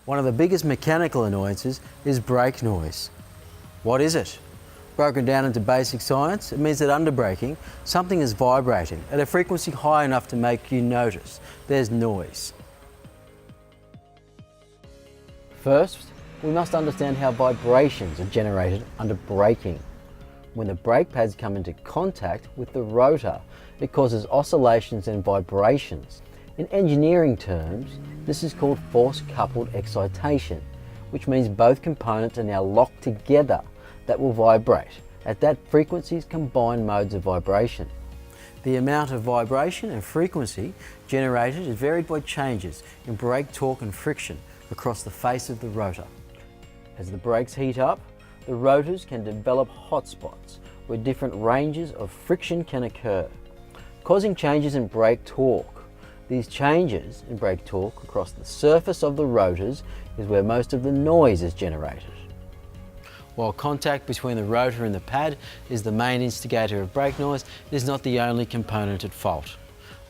One of the biggest mechanical annoyances is brake noise. What is it? Broken down into basic science, it means that under braking, something is vibrating at a frequency high enough to make you notice there's noise. First, we must understand how vibrations are generated under braking. When the brake pads come into contact with the rotor, it causes oscillations and vibrations. In engineering terms, this is called force-coupled excitation, which means both components are now locked together that will vibrate. At that frequencies combine modes of vibration. The amount of vibration and frequency generated is varied by changes in brake torque and friction across the face of the rotor. As the brakes heat up, the rotors can develop hotspots where different ranges of friction can occur, causing changes in brake torque. These changes in brake torque across the surface of the rotors is where most of the noise is generated. While contact between the rotor and the pad is the main instigator of brake noise, it is not the only component at fault.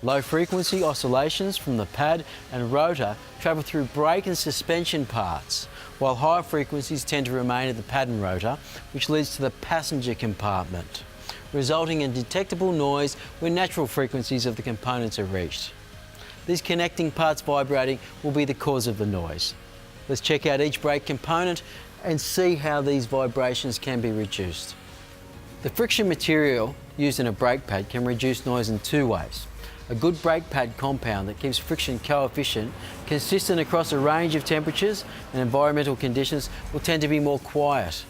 Low frequency oscillations from the pad and rotor travel through brake and suspension parts, while higher frequencies tend to remain at the pad and rotor, which leads to the passenger compartment, resulting in detectable noise when natural frequencies of the components are reached. These connecting parts vibrating will be the cause of the noise. Let's check out each brake component and see how these vibrations can be reduced. The friction material used in a brake pad can reduce noise in two ways. A good brake pad compound that keeps friction coefficient consistent across a range of temperatures and environmental conditions will tend to be more quiet.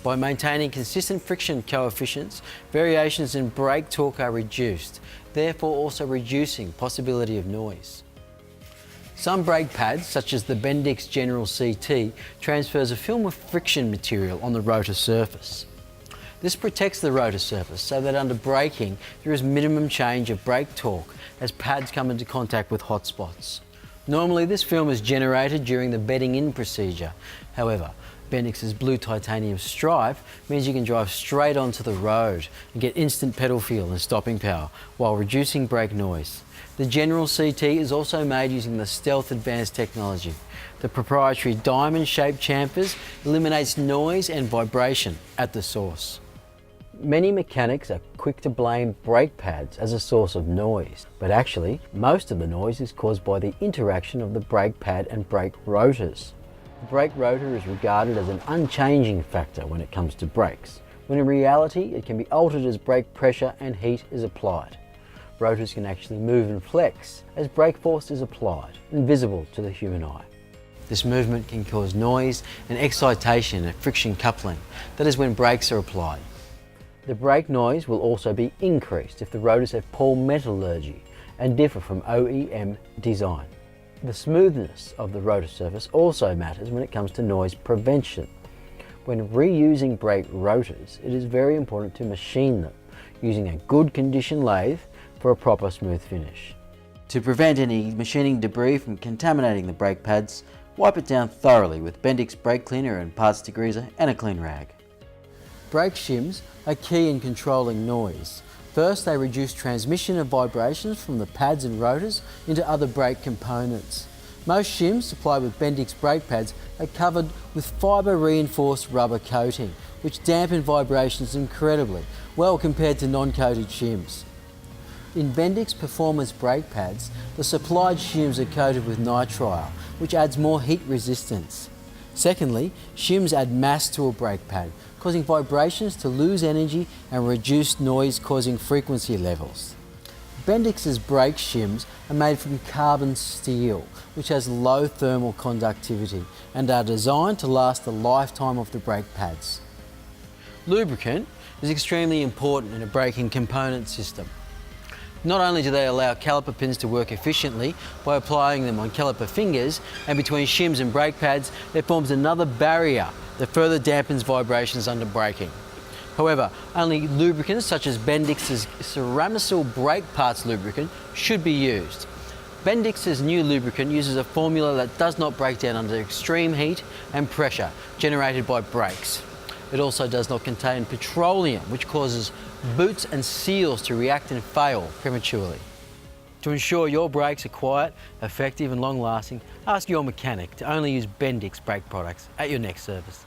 By maintaining consistent friction coefficients, variations in brake torque are reduced, therefore also reducing possibility of noise. Some brake pads, such as the Bendix General CT, transfers a film of friction material on the rotor surface. This protects the rotor surface so that under braking there is minimum change of brake torque as pads come into contact with hot spots. Normally this film is generated during the bedding in procedure. However, Bendix's blue titanium stripe means you can drive straight onto the road and get instant pedal feel and stopping power while reducing brake noise. The General CT is also made using the Stealth Advanced technology. The proprietary diamond-shaped chamfers eliminates noise and vibration at the source. Many mechanics are quick to blame brake pads as a source of noise, but actually most of the noise is caused by the interaction of the brake pad and brake rotors. The brake rotor is regarded as an unchanging factor when it comes to brakes, when in reality it can be altered as brake pressure and heat is applied. Rotors can actually move and flex as brake force is applied, invisible to the human eye. This movement can cause noise and excitation at friction coupling, that is when brakes are applied. The brake noise will also be increased if the rotors have poor metallurgy and differ from OEM design. The smoothness of the rotor surface also matters when it comes to noise prevention. When reusing brake rotors, it is very important to machine them using a good condition lathe for a proper smooth finish. To prevent any machining debris from contaminating the brake pads, wipe it down thoroughly with Bendix brake cleaner and parts degreaser and a clean rag. Brake shims are key in controlling noise. First, they reduce transmission of vibrations from the pads and rotors into other brake components. Most shims supplied with Bendix brake pads are covered with fibre-reinforced rubber coating, which dampen vibrations incredibly well compared to non-coated shims. In Bendix Performance brake pads, the supplied shims are coated with nitrile, which adds more heat resistance. Secondly, shims add mass to a brake pad, causing vibrations to lose energy and reduce noise, causing frequency levels. Bendix's brake shims are made from carbon steel, which has low thermal conductivity and are designed to last the lifetime of the brake pads. Lubricant is extremely important in a braking component system. Not only do they allow caliper pins to work efficiently by applying them on caliper fingers and between shims and brake pads, it forms another barrier that further dampens vibrations under braking. However, only lubricants such as Bendix's Ceramisil brake parts lubricant should be used. Bendix's new lubricant uses a formula that does not break down under extreme heat and pressure generated by brakes. It also does not contain petroleum, which causes boots and seals to react and fail prematurely. To ensure your brakes are quiet, effective and long lasting, ask your mechanic to only use Bendix brake products at your next service.